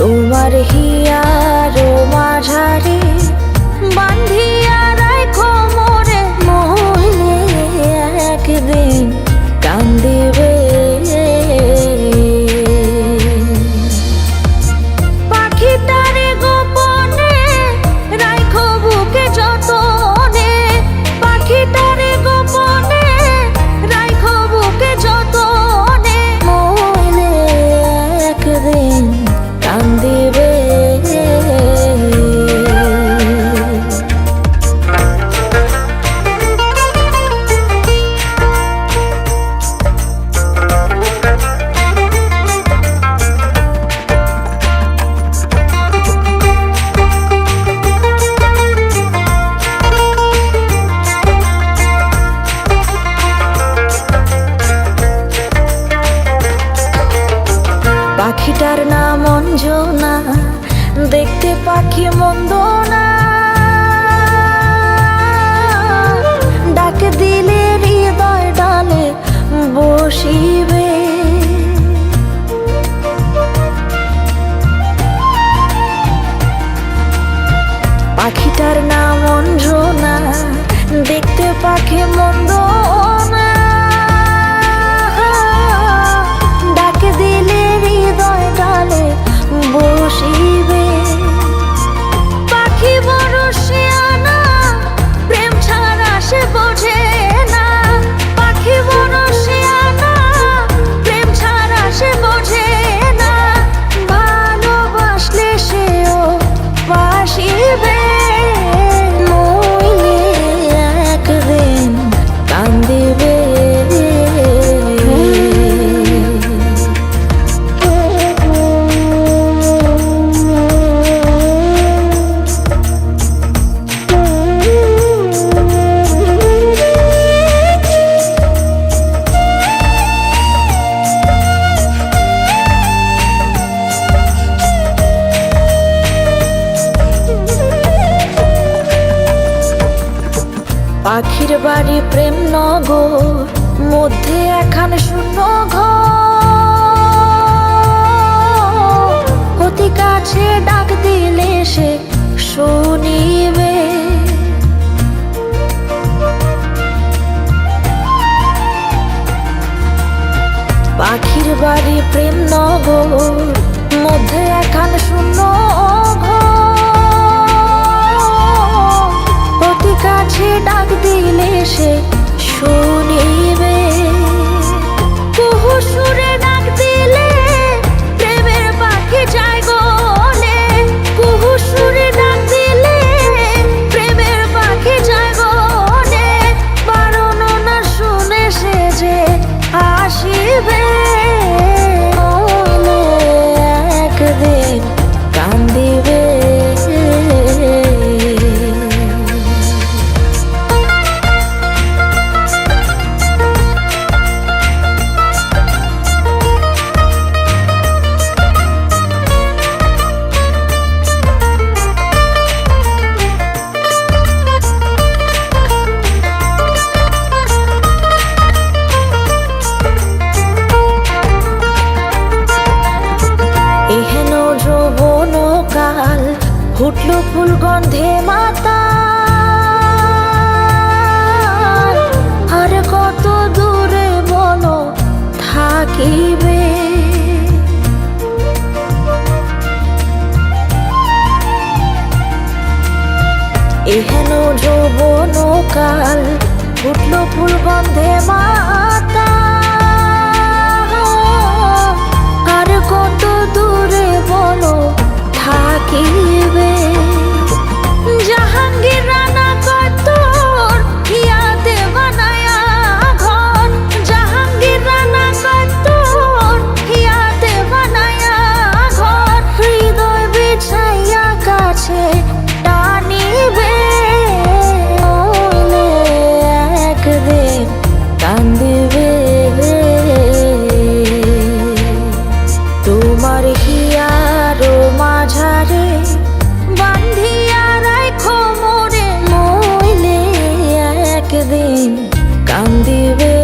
তোমার হিয়ার মাঝারে বান্ধিয়া রাখো মোরে, মইলে একদিন কান্দিবে। পাখিটারে গোপনে রাখো বুকে যতনে, পাখিটারে গোপনে রাখো বুকে যতনে, মইলে একদিন কান্দিবে। পাখিটার নাম অঞ্জনা, দেখতে পাখি মন্দ না, ডাক দিলে হৃদয় ডালে বসিবে। পাখিটার নাম অঞ্জনা, দেখতে পাখি মন্দ না, ডাক দিলে হৃদয় ডালে বসিবে। পাখি বড় শিয়ানা, প্রেম ছাড়া সে বোঝে না, পাখি বড় শিয়ানা, প্রেম ছাড়া সে বোঝে না, ভালোবাসলে সেও বাসিবে, মইলে একদিন কান্দিবে। পাখির বাড়ি প্রেম নগর, মধ্যে একখান শূন্য ঘর, অতি কাছে ডাক দিলে সে শুনিবে। পাখির বাড়ি প্রেম নগর, মধ্যে একখান শূন্য ঘর, অতি কাছে ডাক দিলে সে শুনিবে। কুহু সুরে ডাক দিলে প্রেমের পাখি যায় গলে, কুহু সুরে ডাক দিলে প্রেমের পাখি যায় গলে, বারণ না শুনে সে যে আসিবে, মইলে একদিন কান্দিবে। এহেন যৌবন কাল ফুটল ফুল গন্ধে মাতা, আর কত দূরে বলো থাকিবে। এহেন যৌবন কাল ফুটল ফুল গন্ধে মাতা, আর কত দূরে বলো থাকিবে। জাহাঙ্গীর রানা কত হিয়াতে বানায়া ঘর, জাহাঙ্গীর রানা কত হিয়াতে বানায়া ঘর, হৃদয় বিছাইয়া কাছে টানিবে, মইলে একদিন কান্দিবে। তোমার হিয়ার মাঝারে বান্ধিয়া রাখো মোরে, মইলে একদিন কান্দিবে।